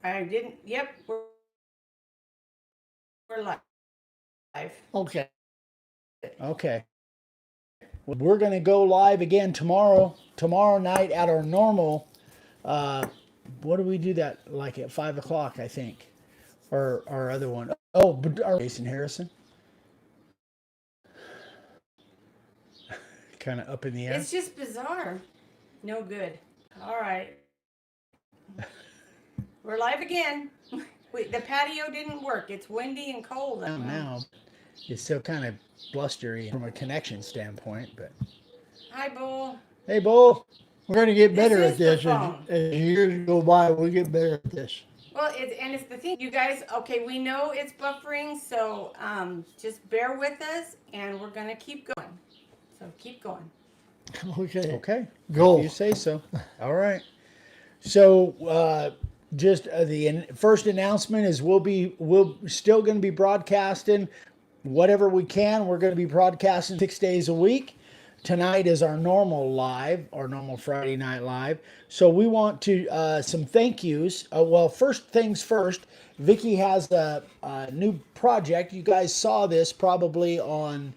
I didn't. Yep, we're live. Okay. Okay. Well, we're going to go live again tomorrow night at our normal. Uh, what do we do that like at 5 o'clock? I think, or our other one. Oh, but our Jason Harrison. Kind of up in the air. It's just bizarre. No good. All right. We're live again. Wait, the patio didn't work. It's windy and cold. Now, it's still kind of blustery from a connection standpoint, but. Hi, Bull. Hey, Bull. We're going to get This better is at the this phone. as years go by. We get better at this. Well, it's the thing, you guys. Okay, we know it's buffering, so just bear with us, and we're gonna keep going. So keep going. Okay. Okay. Go. If you say so. All right. So, just the first announcement is we'll still going to be broadcasting whatever we can. We're going to be broadcasting 6 days a week. Tonight is our normal Friday night live. So we want to some thank yous. Well, first things first, Vicki has a new project. You guys saw this probably on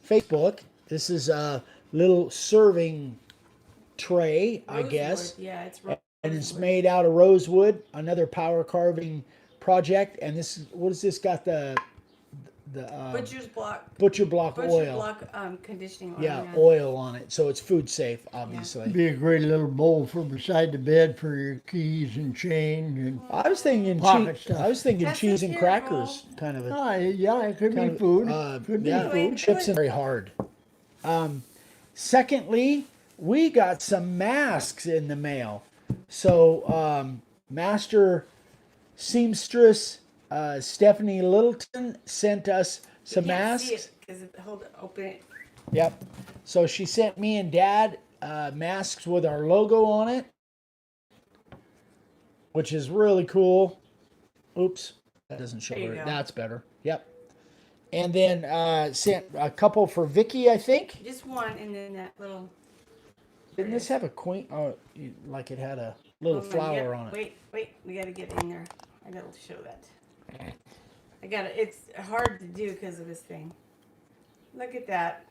Facebook. This is a little serving tray, I guess. Yeah, it's And it's made out of rosewood, another power carving project. And this is, what has this got? The butcher's block. butcher block Butcher oil. block conditioning oil. Yeah, oil on it, so it's food safe, obviously. Be a great little bowl for beside the bed for your keys and chain and. I was thinking Pocket stuff. I was thinking That's cheese a and careful. crackers, kind of a Yeah, it could kind be of, food. Could be yeah, food. chips and very hard. Secondly, we got some masks in the mail. So Master Seamstress Stephanie Littleton sent us some masks. Hold it, open it. Yep. So she sent me and Dad masks with our logo on it, which is really cool. Oops, that doesn't show There you it. go. That's better. Yep. And then sent a couple for Vicky, I think. Just one, and then that little. Didn't this have a queen? Oh, like it had a little Hold flower yeah, on it. Wait, we gotta get in there. I gotta show that. I gotta. It's hard to do because of this thing. Look at that.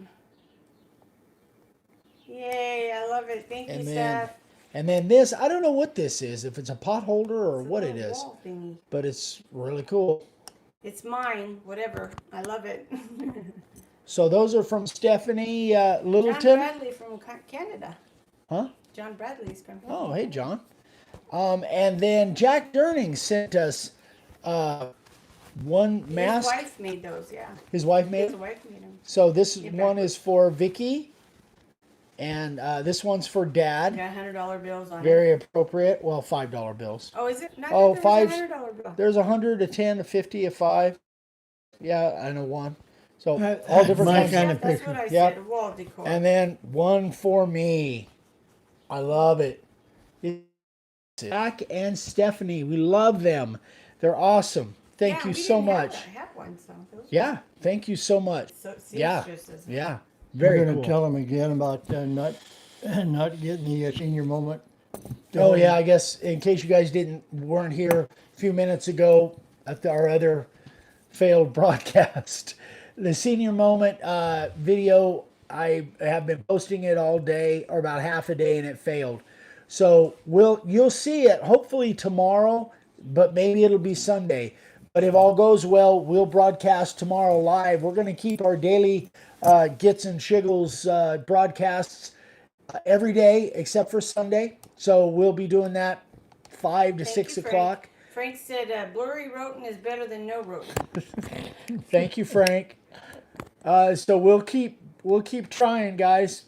Yay! I love it. Thank you, Steph. And then this, I don't know what this is. If it's a pot holder or It's a what it little is, wall thingy. but it's really cool. It's mine. Whatever. I love it. So those are from Stephanie John Littleton. Bradley from Canada. Huh? John Bradley's from Canada. Oh, hey, John. And then Jack Durning sent us one mask. His wife made those, yeah. His wife made His it. wife made them. So this Get one backwards. is for Vicky, and this one's for Dad. Got $100 bills on it. Very appropriate. Well, $5 bills. Oh, is it? Not Oh, that five- there's a $100 bill. There's 100, a 10, a 50, a 5. Yeah, and a 1. So Uh, all different my kinds. kind of That's picture. what I Yep. said. Wall decor. And then one for me. I love it. Jack and Stephanie, we love them. They're awesome. Thank Yeah, you we so didn't have much. that. I have one, so those Yeah, thank you so much. So, Yeah, seamstresses. yeah, We're very going to cool. tell them again about not getting the senior moment. Oh yeah, I guess in case you guys weren't here a few minutes ago at our other failed broadcast, the senior moment video, I have been posting it all day or about half a day, and it failed. So you'll see it hopefully tomorrow, but maybe it'll be Sunday. But if all goes well, we'll broadcast tomorrow live. We're going to keep our daily Gits and Shiggles broadcasts every day except for Sunday. So we'll be doing that 5 to Thank 6 you, Frank. o'clock. Frank said blurry rotin is better than no rotin. Thank you, Frank. So we'll keep trying, guys.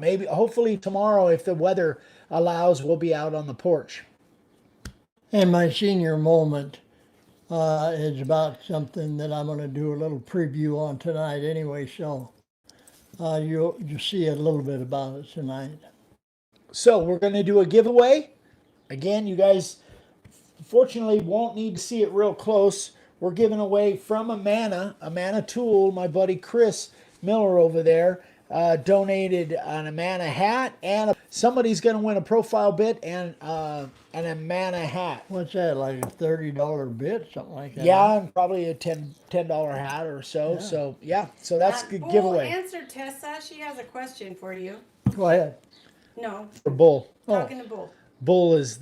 Maybe hopefully tomorrow, if the weather allows, we'll be out on the porch. And my senior moment is about something that I'm going to do a little preview on tonight anyway, so you'll see a little bit about it tonight. So we're going to do a giveaway. Again, you guys fortunately won't need to see it real close. We're giving away from a Mana tool. My buddy Chris Miller over there donated an Amana hat, and somebody's going to win a profile bit and and a Manna hat. What's that, like a $30 bit, something like that? Yeah, and probably a $10 hat or so. Yeah. So yeah, so that's a good Bull, giveaway answer Tessa. She has a question for you. Go ahead. No, for Bull. talking to Bull. Bull is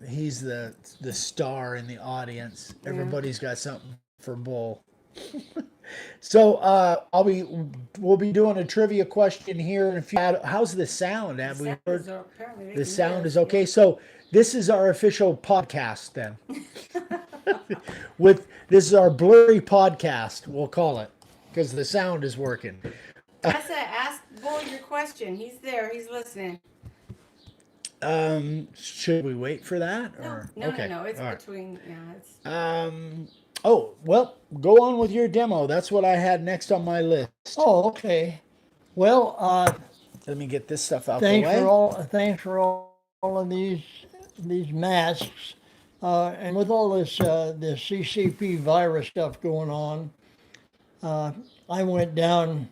he's the star in the audience. Everybody's got something for Bull. So we'll be doing a trivia question here in a few. How's the sound? Have we heard Apparently they the can sound hear is us. okay? So this is our official podcast then. This is our blurry podcast, we'll call it, because the sound is working. Tessa, ask Bull your question. He's there. He's listening. Should we wait for that? No, Or no, okay. no, no. It's all right. between. Yeah, it's. Oh, well, go on with your demo. That's what I had next on my list. Oh, okay. Well, Let me get this stuff out the way. thanks for all of these masks, and with all this CCP virus stuff going on, I went down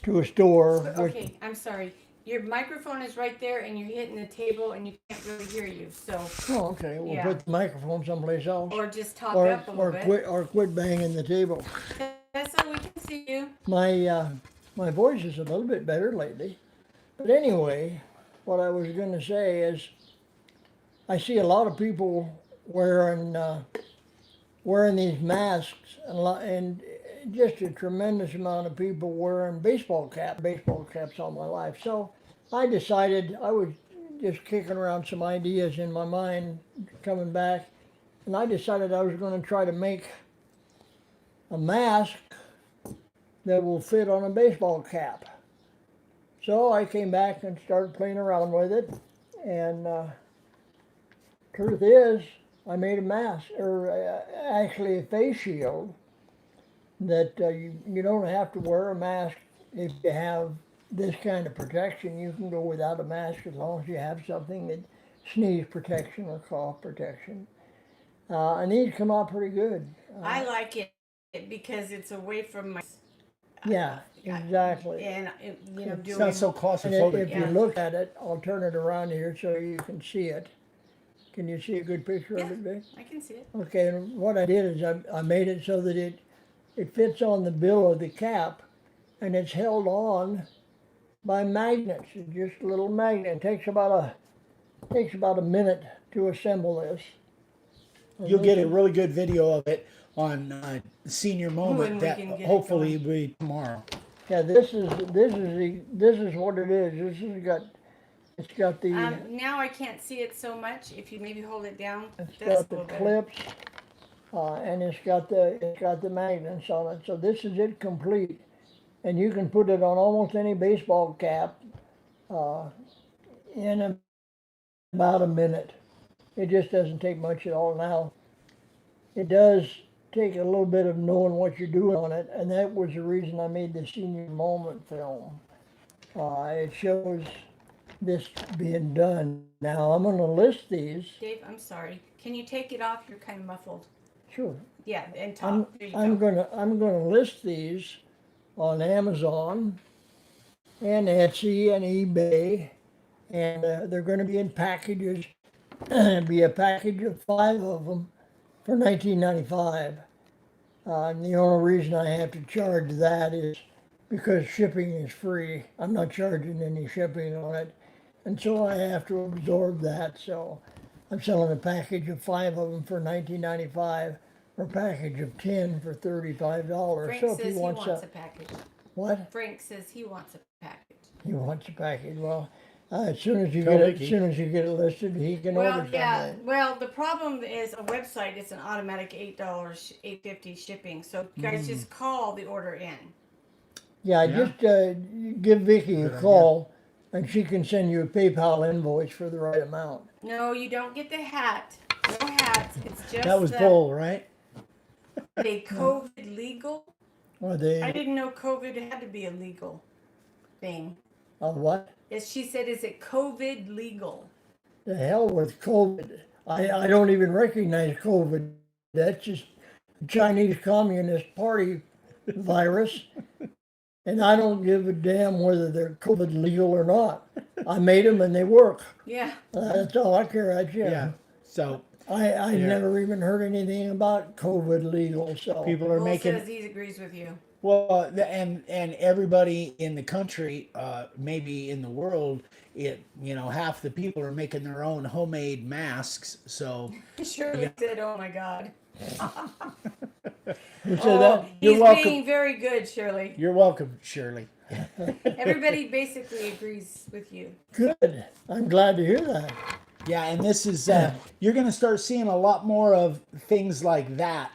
to a store. Okay, I'm sorry. Your microphone is right there, and you're hitting the table, and you can't really hear you. So, Oh, okay. We'll Yeah. put the microphone someplace else, or just talk up a little bit. quit banging the table. Tessa, we can see you. My voice is a little bit better lately, but anyway, what I was going to say is, I see a lot of people wearing these masks, and just a tremendous amount of people wearing baseball caps all my life. So I decided I was just kicking around some ideas in my mind, coming back, and I decided I was going to try to make a mask that will fit on a baseball cap. So I came back and started playing around with it, and truth is, I made a mask, or actually a face shield, that you don't have to wear a mask if you have this kind of protection. You can go without a mask as long as you have something that sneeze protection or cough protection. And these come out pretty good. I like it because it's away from my. Yeah, exactly. And It's doing. not so And claustrophobic. if you look at it, I'll turn it around here so you can see it. Can you see a good picture of it, Vic? I can see it. Okay, and what I did is I made it so that it fits on the bill of the cap, and it's held on by magnets. It's just a little magnet. It takes about a minute to assemble this. You'll get a really good video of it on Senior When Moment we that can get it hopefully will be tomorrow. Yeah, this is what it is. It's got the Now I can't see it so much. If you maybe hold it down, it's that's got a the little better. clips, and it's got the magnets on it. So this is it complete, and you can put it on almost any baseball cap in about a minute. It just doesn't take much at all. Now, it does take a little bit of knowing what you're doing on it, and that was the reason I made the Senior Moment film. It shows this being done. Now I'm going to list these. Dave, I'm sorry. Can you take it off? You're kind of muffled. Sure. Yeah, and I'm talk. There you I'm go. gonna list these on Amazon and Etsy and eBay, and they're going to be in packages. It'll be a package of 5 of them for $19.95. And the only reason I have to charge that is because shipping is free. I'm not charging any shipping on it, and so I have to absorb that. So I'm selling a package of 5 of them for $19.95, or a package of 10 for $35. Frank So if says you he want wants some, a package. what? Frank says he wants a package. He wants a package. Well, as soon as you Tell get it, Vicky. as soon as you get it listed, he can Well, order yeah. something. Well, the problem is a website. It's an automatic $8.50 shipping. So guys, just call the order in. Yeah, Yeah. just give Vicky a Good call, and she can send you a PayPal invoice for the right amount. No, you don't get the hat. No hats. It's just That was Bull, right? they COVID legal. Or I they, didn't know COVID had to be a legal thing. what? Yes, she said, is it COVID legal? The hell with COVID. I don't even recognize COVID. That's just Chinese Communist Party virus. and I don't give a damn whether they're COVID legal or not. I made them and they work. Yeah. That's all I care. Yeah. So I Yeah. never even heard anything about COVID legal. So people are Bull making says he agrees with you. well, and everybody in the country, maybe in the world, half the people are making their own homemade masks. So Shirley said, "Oh my God." who said Oh, that? You're he's welcome. being very good, Shirley. you're welcome, Shirley. Everybody basically agrees with you. Good. I'm glad to hear that. Yeah, and this is you're going to start seeing a lot more of things like that.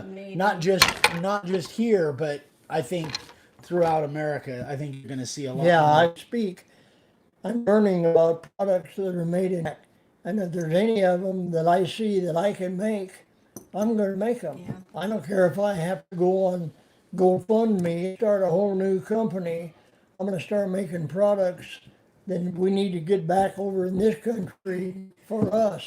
Maybe. Not just here, but I think throughout America. I think you're going to see a lot. Yeah, more. I speak. I'm learning about products that are made in, and if there's any of them that I see that I can make, I'm going to make them. Yeah. I don't care if I have to go on GoFundMe, start a whole new company. I'm going to start making products. Then we need to get back over in this country for us.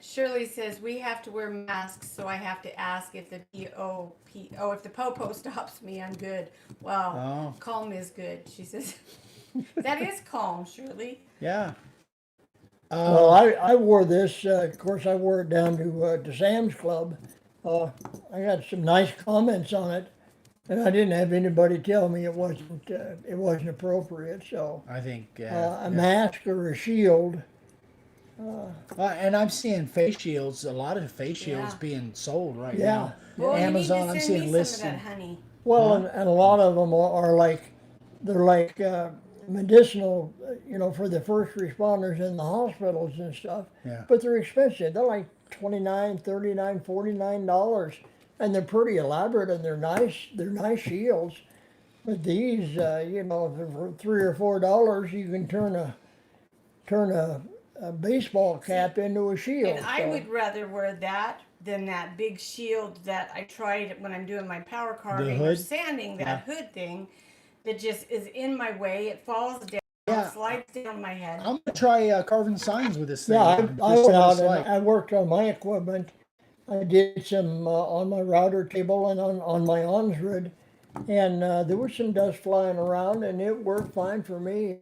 Shirley says we have to wear masks, so I have to ask if the if the popo stops me, I'm good. Wow, Oh. calm is good. She says that is calm, Shirley. Yeah. Well, I wore this. Of course, I wore it down to Sam's Club. I got some nice comments on it, and I didn't have anybody tell me it wasn't appropriate. So I think. a mask or a shield. And I'm seeing face shields. A lot of face shields Yeah. being sold right Yeah. now. Oh, Amazon. you need I'm to seeing send me lists. some of that, honey. Well, Huh? and a lot of them are like they're like medicinal, for the first responders in the hospitals and stuff. Yeah. But they're expensive. They're like $29, $39, $49, and they're pretty elaborate and they're nice. They're nice shields. But these, for $3 or $4, you can turn a baseball cap into a shield. And I would rather wear that than that big shield that I tried when I'm doing my power carving or hood? sanding, that hood thing that just is in my way. It falls down, Yeah. slides down my head. I'm gonna try carving signs with this thing. Yeah, Just I see went what out it's and like. I worked on my equipment. I did some on my router table and on my Onsrid, and there was some dust flying around, and it worked fine for me.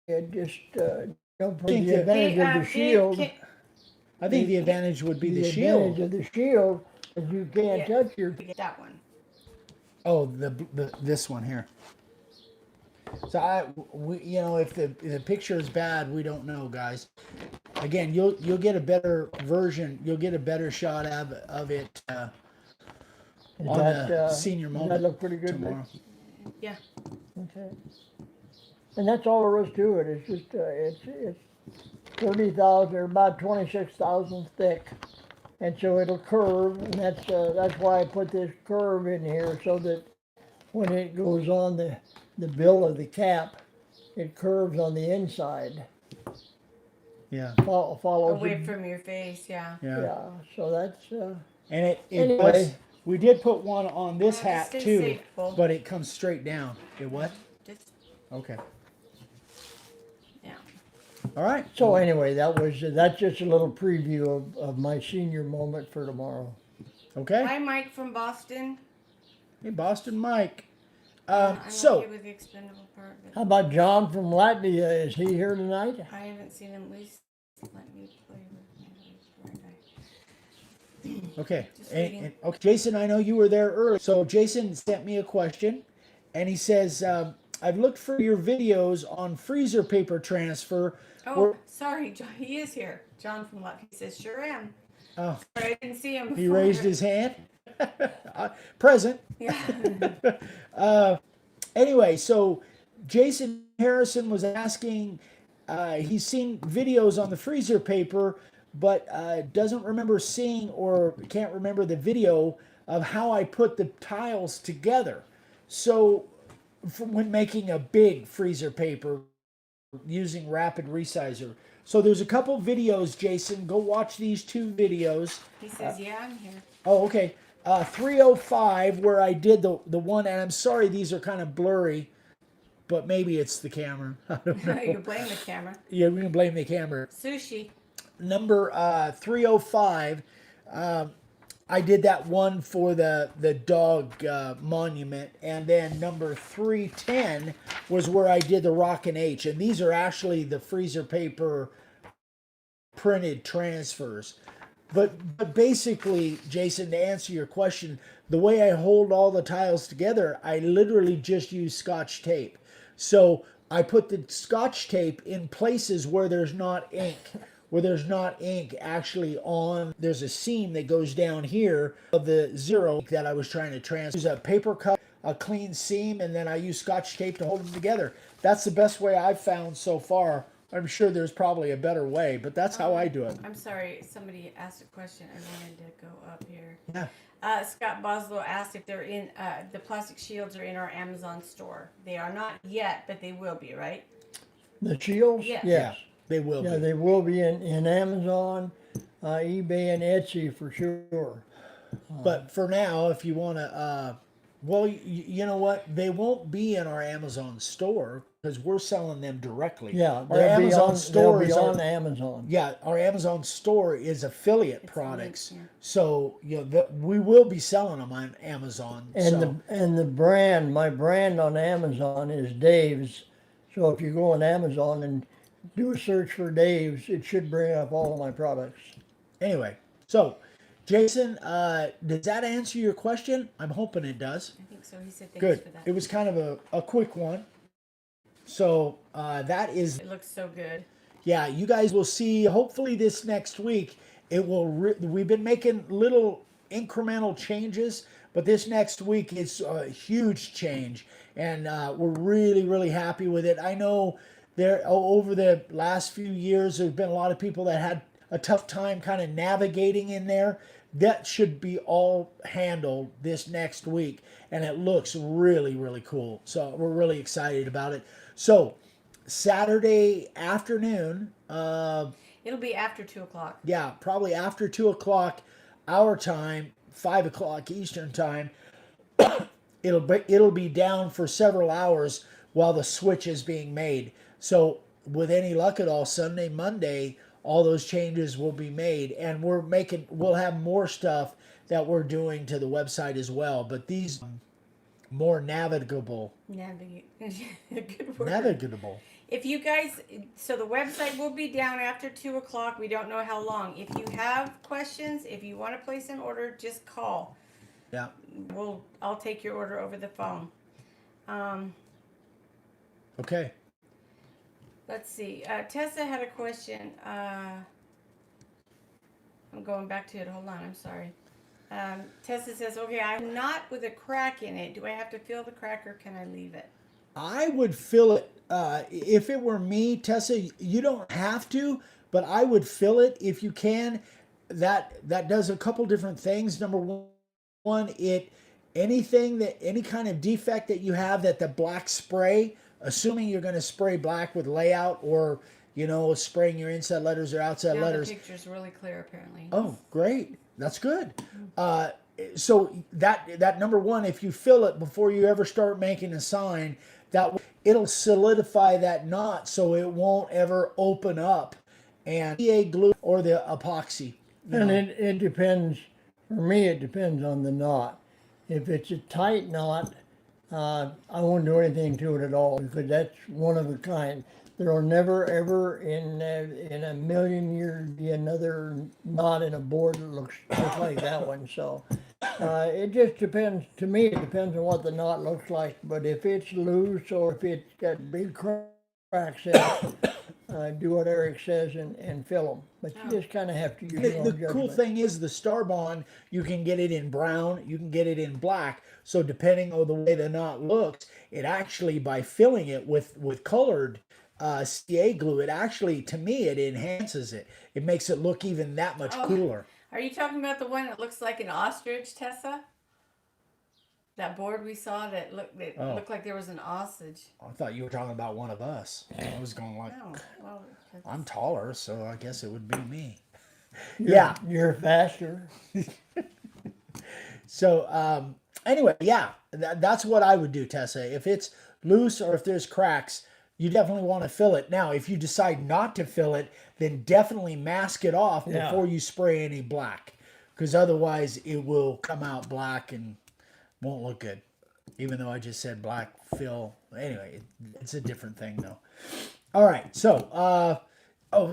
It just, for Think the that- advantage of the shield, I think the advantage would be the advantage shield. of the shield is you can't Yeah. touch your. That one. Oh, this one here. So if the picture is bad, we don't know, guys. Again, you'll get a better version. You'll get a better shot of it on the senior Does that moment look pretty good? tomorrow. Yeah. Okay. And that's all there is to it. It's just it's 30,000 or about 26,000 thick, and so it'll curve, and that's why I put this curve in here so that when it goes on the bill of the cap, it curves on the inside. Yeah, Follows Away the- from your face, yeah. yeah. yeah. So that's And it Anyway. does. We did put one on this Yeah, hat stay too, safe, Bull. but it comes straight down. It what? Just, Okay. yeah. All right. so anyway. That's just a little preview of my senior moment for tomorrow. Okay. Hi, Mike from Boston. Hey, Boston Mike. I'm So okay with the expendable part, How but about John from Latvia? Is he here tonight? I haven't seen him. At least let me play with my guy. okay. Just reading. Okay, Jason, I know you were there early. So Jason sent me a question, and he says, "I've looked for your videos on freezer paper transfer." Oh, sorry, John. He is here. John from Latvia. He says, "Sure am." Oh, Sorry, I didn't see him. he before. raised his hand. Present. Yeah. Anyway, so Jason Harrison was asking, he's seen videos on the freezer paper, but doesn't remember seeing or can't remember the video of how I put the tiles together. So when making a big freezer paper using rapid resizer. So there's a couple videos, Jason. Go watch these two videos. He says, "Yeah, I'm here." Oh, okay. 305 where I did the one, and I'm sorry these are kind of blurry, but maybe it's the camera. I don't know. You can blame the camera. Yeah, we can blame the camera. Sushi. Number 305, I did that one for the dog monument, and then number 310 was where I did the Rock and H, and these are actually the freezer paper printed transfers. But basically, Jason, to answer your question, the way I hold all the tiles together, I literally just use Scotch tape. So I put the Scotch tape in places where there's not ink. Where there's not ink actually on, there's a seam that goes down here of the zero that I was trying to transfer. Use a paper cut, a clean seam, and then I use Scotch tape to hold them together. That's the best way I've found so far. I'm sure there's probably a better way, but that's how I do it. I'm sorry, somebody asked a question. I wanted to go up here. Yeah. Scott Boslow asked if they're in, the plastic shields are in our Amazon store. They are not yet, but they will be, right? The shields? Yes. Yes. They will Yeah, be. they will be in Amazon, eBay, and Etsy for sure. But for now, if you want to, well, you know what? They won't be in our Amazon store because we're selling them directly. Yeah, our Amazon they'll store be is on our, Amazon. yeah, our Amazon store is affiliate It's products. linked, yeah. So we will be selling them on Amazon. And the brand, my brand on Amazon is Dave's. So if you go on Amazon and do a search for Dave's, it should bring up all of my products. Anyway, so Jason, does that answer your question? I'm hoping it does. I think so. He said thanks Good. for that. It was kind of a quick one. So that is, It looks so good. yeah, you guys will see hopefully this next week. It will, we've been making little incremental changes, but this next week is a huge change. And we're really, really happy with it. I know over the last few years, there's been a lot of people that had a tough time kind of navigating in there. That should be all handled this next week, and it looks really, really cool. So we're really excited about it. So Saturday afternoon, It'll be after 2:00. yeah, probably after 2 o'clock our time, 5 o'clock Eastern time. It'll be down for several hours while the switch is being made. So with any luck at all, Sunday, Monday, all those changes will be made, and we'll have more stuff that we're doing to the website as well. But these more navigable. Good word. Navigable. If you guys, so the website will be down after 2:00. We don't know how long. If you have questions, if you want to place an order, just call. Yeah. I'll take your order over the phone. Okay. Let's see. Tessa had a question. I'm going back to it. Hold on. I'm sorry. Tessa says, okay, I'm not with a crack in it. Do I have to fill the crack or can I leave it? I would fill it. If it were me, Tessa, you don't have to, but I would fill it if you can. That does a couple different things. Number one, any kind of defect that you have that the black spray, assuming you're going to spray black with layout or spraying your inside letters or outside letters. The picture's really clear apparently. Oh, great. That's good. So that number one, if you fill it before you ever start making a sign, it'll solidify that knot so it won't ever open up. And PA glue or the epoxy. And it depends, for me, it depends on the knot. If it's a tight knot, I won't do anything to it at all because that's one of a kind. There will never ever in a million years be another knot in a board that looks just like that one. So it just depends. To me, it depends on what the knot looks like. But if it's loose or if it's got big cracks in it, do what Eric says and fill them. But you just kind of have to use your own The judgment. cool thing is the Star Bond, you can get it in brown, you can get it in black. So depending on the way the knot looks, it actually, by filling it with colored CA glue, it actually, to me, it enhances it. It makes it look even that much cooler. Are you talking about the one that looks like an ostrich, Tessa? That board we saw that looked like there was an ostrich. I thought you were talking about one of us. I was going like, No, well, I'm taller, so I guess it would be me. You're faster. So anyway, yeah, that's what I would do, Tessa. If it's loose or if there's cracks, you definitely want to fill it. Now, if you decide not to fill it, then definitely mask it off before you spray any black. because otherwise it will come out black and won't look good. Even though I just said black fill. Anyway, it's a different thing though. All right, so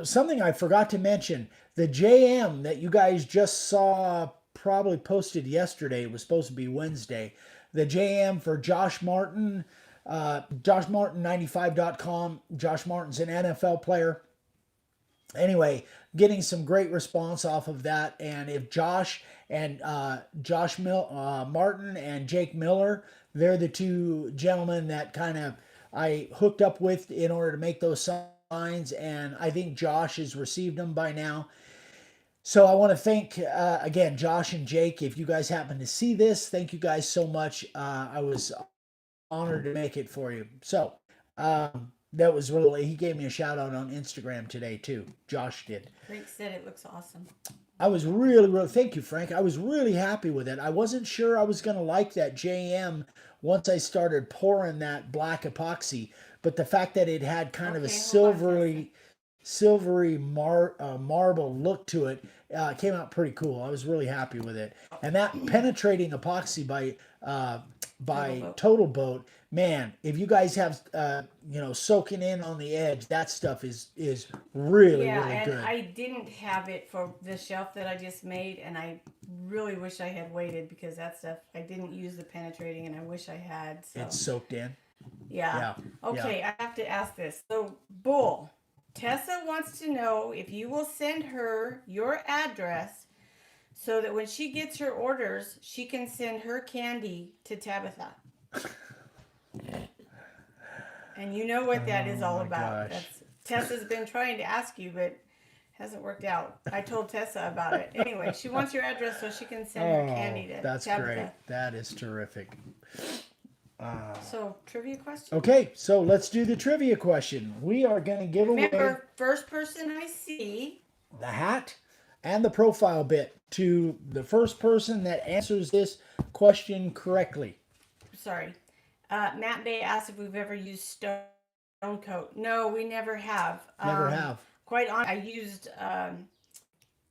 something I forgot to mention: the JM that you guys just saw probably posted yesterday. It was supposed to be Wednesday. The JM for Josh Martin, joshmartin95.com. Josh Martin's an NFL player. Anyway, getting some great response off of that. And if Josh and Martin and Jake Miller, they're the two gentlemen that kind of I hooked up with in order to make those signs. And I think Josh has received them by now. So I want to thank, again, Josh and Jake. If you guys happen to see this, thank you guys so much. I was honored to make it for you. So, that was really, he gave me a shout out on Instagram today too. Josh did. Frank said it looks awesome. I was really, thank you, Frank. I was really happy with it. I wasn't sure I was going to like that JM once I started pouring that black epoxy, but the fact that it had kind of a silvery marble look to it came out pretty cool. I was really happy with it. And that penetrating epoxy by Total Boat, man, if you guys have soaking in on the edge, that stuff is really really good. I didn't have it for the shelf that I just made, and I really wish I had waited because that stuff I didn't use the penetrating, and I wish I had. So It's soaked in. yeah. Okay, yeah. I have to ask this. So Bull, Tessa wants to know if you will send her your address so that when she gets her orders, she can send her candy to Tabitha. And you know what that is all about. Tessa's been trying to ask you, but hasn't worked out. I told Tessa about it. Anyway, she wants your address so she can send her candy to That's Tabitha. great. That is terrific. So, trivia question? Okay, so let's do the trivia question. We are going to give away Remember, first person I see. the hat and the profile bit to the first person that answers this question correctly. Sorry. Matt Bay asked if we've ever used stone coat. No, we never have. Never have. Quite honestly, I used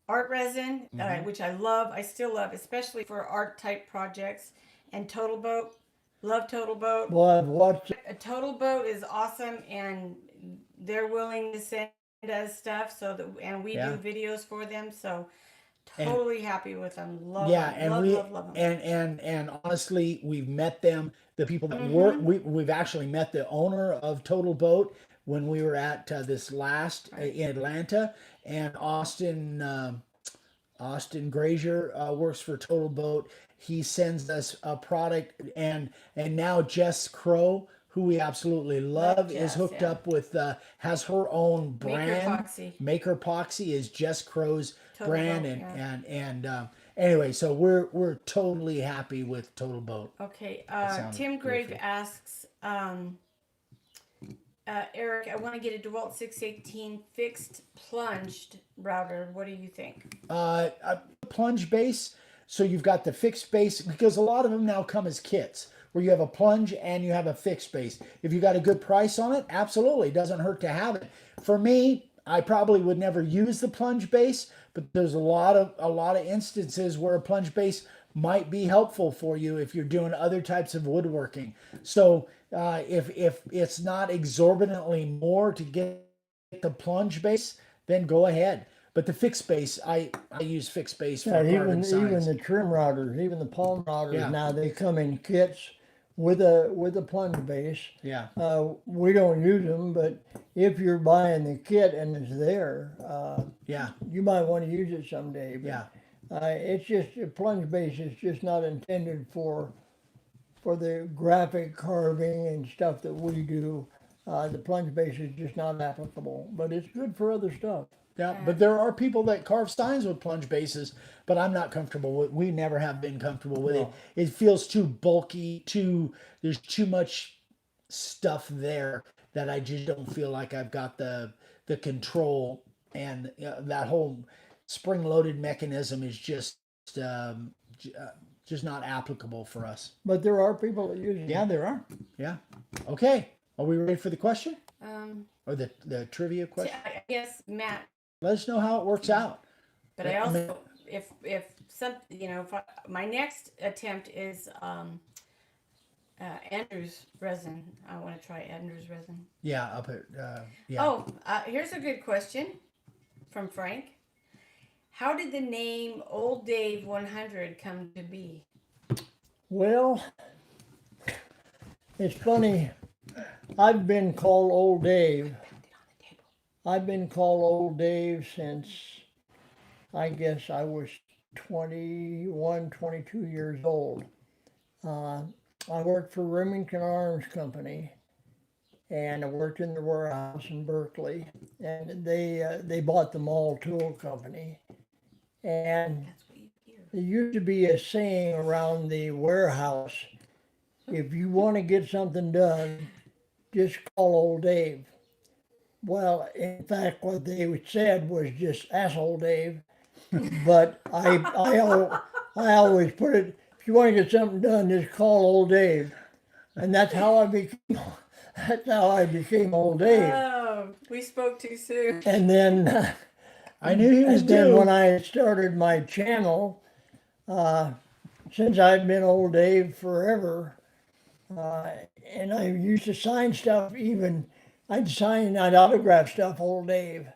art resin, which I love. I still love, especially for art type projects. And Total Boat. Love Total Boat. Well, I've watched A Total Boat is awesome, and they're willing to send us stuff, and we do videos for them. So totally happy with them. Love them. Love them. And honestly, we've met them. The people that work, we've actually met the owner of Total Boat when we were at this last in Atlanta, and Austin Grazier works for Total Boat. He sends us a product, and now Jess Crow, who we absolutely love, is hooked up with has her own brand. Maker Epoxy is Jess Crow's Total brand, Boat, anyway, so we're totally happy with Total Boat. Okay, Tim Grave asks, Eric, I want to get a DeWalt 618 fixed plunged router. What do you think? A plunge base. So you've got the fixed base, because a lot of them now come as kits where you have a plunge and you have a fixed base. If you got a good price on it, absolutely, it doesn't hurt to have it. For me, I probably would never use the plunge base, but there's a lot of instances where a plunge base might be helpful for you if you're doing other types of woodworking. So if it's not exorbitantly more to get the plunge base, then go ahead. But the fixed base, I use fixed base for even the trim routers, even the palm routers now, they come in kits with a plunge base. Yeah. We don't use them, but if you're buying the kit and it's there, you might want to use it someday. But, it's just a plunge base is just not intended for the graphic carving and stuff that we do. The plunge base is just not applicable, but it's good for other stuff. Yeah, but there are people that carve signs with plunge bases, but I'm not comfortable with. We never have been comfortable with it. It feels too bulky. There's too much stuff there that I just don't feel like I've got the control, and that whole spring-loaded mechanism is just not applicable for us. But there are people that use it. Yeah, there are. Yeah. Okay. Are we ready for the question? Or the trivia question? I guess, Matt. Let us know how it works out. But I also, if some, if my next attempt is Andrew's resin. I want to try Andrew's resin. Yeah, up at yeah. Oh, here's a good question from Frank. How did the name Old Dave 100 come to be? Well, it's funny. I've been called Old Dave. I've been called Old Dave since I guess I was 21, 22 years old. I worked for Remington Arms Company, and I worked in the warehouse in Berkeley, and they bought the Mall Tool Company, and That's what you hear. there used to be a saying around the warehouse: if you want to get something done, just call Old Dave. Well, in fact, what they said was just asshole Dave, but I always put it: if you want to get something done, just call Old Dave, and that's how I became Old Dave. Oh, we spoke too soon. And then, I knew he was and then due. when I started my channel, since I've been Old Dave forever, and I used to sign stuff. Even I'd autograph stuff, Old Dave.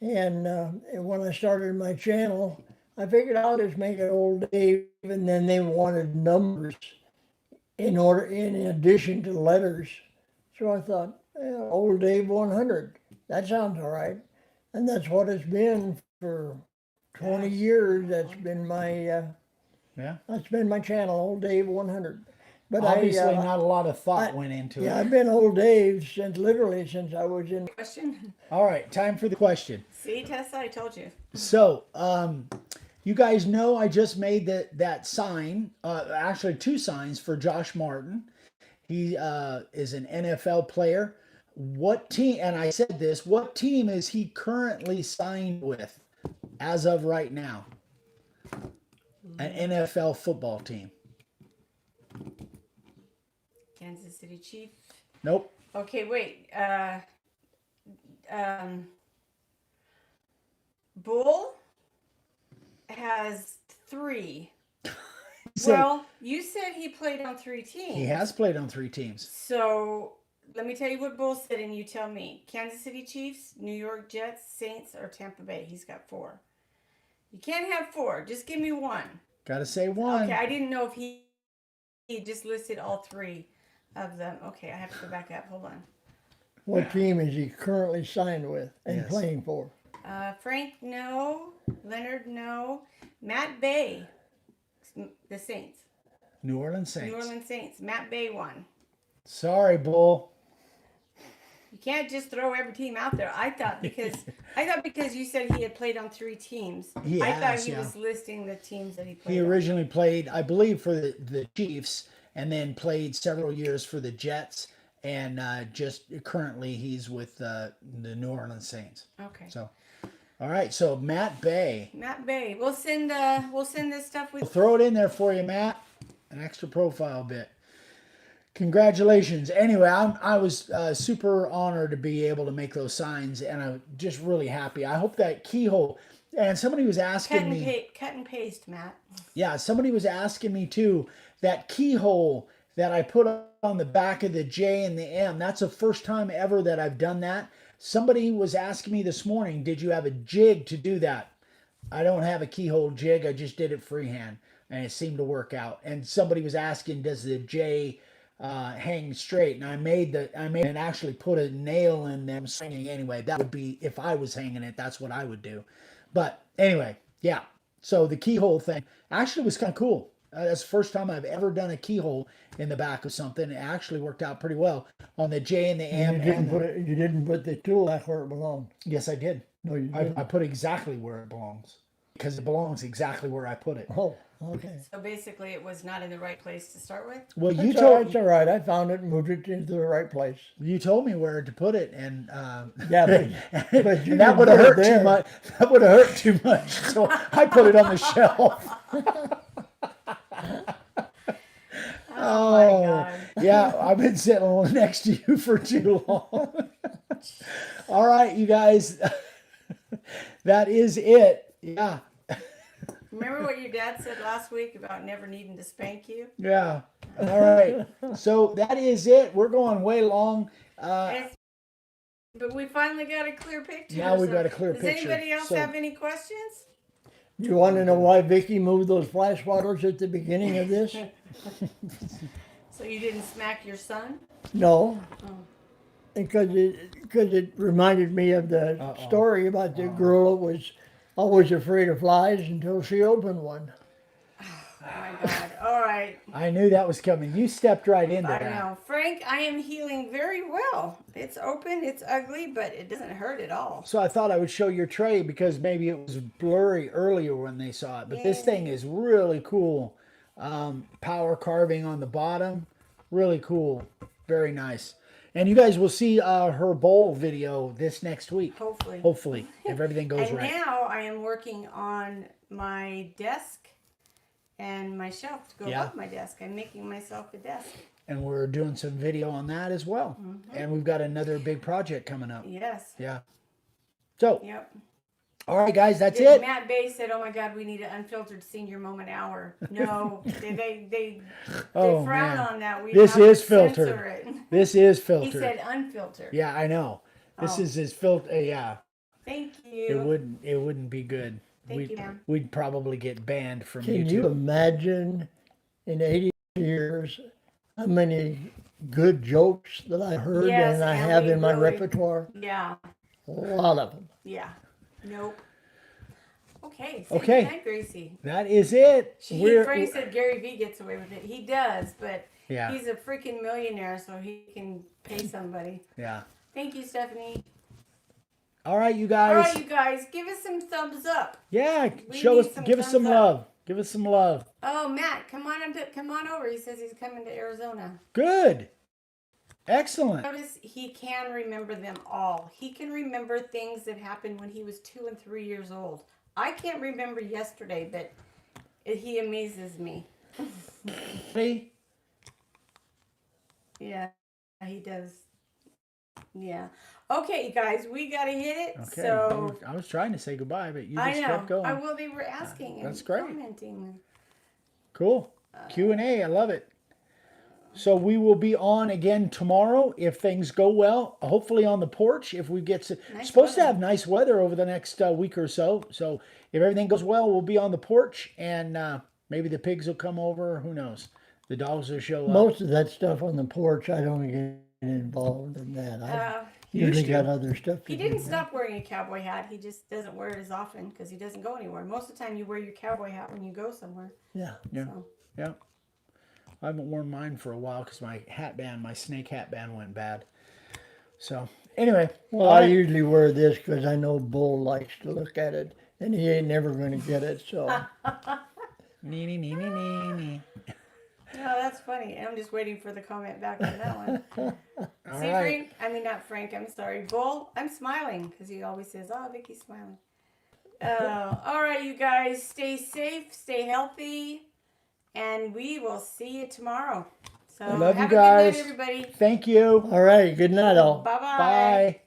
And when I started my channel, I figured I'll just make it Old Dave, and then they wanted numbers in addition to letters. So I thought, Old Dave 100. That sounds all right. And that's what it's been for 20 years. That's been my channel, Old Dave 100. But Obviously, not a lot of thought went into yeah, it. I've been Old Dave since I was in. Question. All right, time for the question. See, Tessa, I told you. So, you guys know I just made that sign, actually 2 signs for Josh Martin. He is an NFL player. What team, and I said this, what team is he currently signed with as of right now? An NFL football team. Kansas City Chiefs. Nope. Okay, wait. Bull has 3. So Well, you said he played on 3 teams. he has played on 3 teams. So let me tell you what Bull said, and you tell me. Kansas City Chiefs, New York Jets, Saints, or Tampa Bay. He's got 4. You can't have 4. Just give me 1. Got to say 1. Okay, I didn't know if he just listed all 3 of them. Okay, I have to go back up. Hold on. What team is he currently signed with and Yes. playing for? Frank, no. Leonard, no. Matt Bay, the Saints. New Orleans Saints. New Orleans Saints. Matt Bay won. Sorry, Bull. You can't just throw every team out there. I thought because you said he had played on 3 teams. He I thought has, he yeah. was listing the teams that he played. He on. originally played, I believe, for the Chiefs, and then played several years for the Jets, and just currently he's with the New Orleans Saints. Okay. So, all right. So Matt Bay, Matt Bay. We'll send this stuff with. we'll throw it in there for you, Matt. An extra profile bit. Congratulations. Anyway, I was super honored to be able to make those signs, and I'm just really happy. I hope that keyhole. And somebody was asking me. Cut and paste, Matt. Yeah, somebody was asking me too. That keyhole that I put on the back of the J and the M. That's the first time ever that I've done that. Somebody was asking me this morning, did you have a jig to do that? I don't have a keyhole jig. I just did it freehand, and it seemed to work out. And somebody was asking, does the J hang straight? And I made and actually put a nail in them hanging anyway. That would be, if I was hanging it, that's what I would do. But anyway, yeah. So the keyhole thing actually was kind of cool. That's the first time I've ever done a keyhole in the back of something. It actually worked out pretty well on the J and the M. You didn't put the tool back where it belonged. Yes, I did. No, you didn't. I put exactly where it belongs, because it belongs exactly where I put it. Oh, okay. So basically, it was not in the right place to start with. Well, you It's told all right. I found it and moved it into the right place. you told me where to put it, and Yeah, but you that didn't would have put it hurt too there. much. That would have hurt too much. So I put it on the shelf. Oh my God. Yeah, I've been sitting next to you for too long. All right, you guys. That is it. Yeah. Remember what your dad said last week about never needing to spank you? Yeah. All right. So that is it. We're going way long. But we finally got a clear picture. Now we've got a clear does picture. anybody else So- have any questions? You want to know why Vicky moved those flash waters at the beginning of this? So you didn't smack your son? No. Oh. Because it reminded me of the Uh-oh. story about the girl that was always afraid of flies until she opened one. Oh my God. All right. I knew that was coming. You stepped right into I that. know. Frank, I am healing very well. It's open, it's ugly, but it doesn't hurt at all. So I thought I would show your tray because maybe it was blurry earlier when they saw it. But this thing is really cool. Power carving on the bottom. Really cool. Very nice. And you guys will see her bowl video this next week. Hopefully. Hopefully, if everything goes And right. now I am working on my desk and my shelf to go Yeah. above my desk. I'm making myself a desk. And we're doing some video on that as well. And we've got another big project coming up. Yes. Yeah. So, Yep. all right, guys, that's it. Matt Bay said, "Oh my God, we need an unfiltered senior moment hour." No, they Oh, frown man. on that. We This have to is filtered. censor it. This is He filtered. said unfiltered. Yeah, I know. This Oh. is his filter. Yeah, Thank it you. wouldn't be good. Thank you, ma'am. We'd probably get banned from Can YouTube. you imagine in 80 years how many good jokes that I heard Yes, and I and have we in my really- repertoire? Yeah. A lot of them. Yeah. Nope. Okay. Say Okay. Good night, Gracie. That is it. Frank said Gary Vee gets away with it. He does, but Yeah. he's a freaking millionaire, so he can pay somebody. Yeah. Thank you, Stephanie. All right, you All guys. right, you guys, give us some thumbs up. Yeah, We show need us. some Give us some thumbs up. love. Give us some love. Oh, Matt, come on over. He says he's coming to Arizona. Good. Excellent. Notice he can remember them all. He can remember things that happened when he was 2 and 3 years old. I can't remember yesterday, but he amazes me. Ready? Yeah, he does. Yeah. Okay, guys, we gotta hit it. Okay. So I was trying to say goodbye, but you I just know. kept going. Well, they were asking That's and great. commenting. Cool. Q&A. I love it. So we will be on again tomorrow if things go well. Hopefully on the porch if we get Nice supposed to weather. have nice weather over the next week or so. So if everything goes well, we'll be on the porch and maybe the pigs will come over. Who knows? The dogs will show up. Most of that stuff on the porch, I don't get involved in that. I usually used to. got other stuff to He do. didn't stop wearing a cowboy hat. He just doesn't wear it as often because he doesn't go anywhere. Most of the time, you wear your cowboy hat when you go somewhere. Yeah. Yeah. So. Yeah. I haven't worn mine for a while because my snake hat band went bad. So anyway, Well, all I right. usually wear this because I know Bull likes to look at it, and he ain't never going to get it. So Nee, nee, nee, nee, nee, nee. No, that's funny. I'm just waiting for the comment back on that one. All See, right. Frank? I mean, not Frank. I'm sorry. Bull, I'm smiling because he always says, "Oh, Vicky's smiling." All right, you guys, stay safe, stay healthy, and we will see you tomorrow. So I love you have guys. a good night, everybody. Thank you. all right, good night, all. Bye-bye. Bye.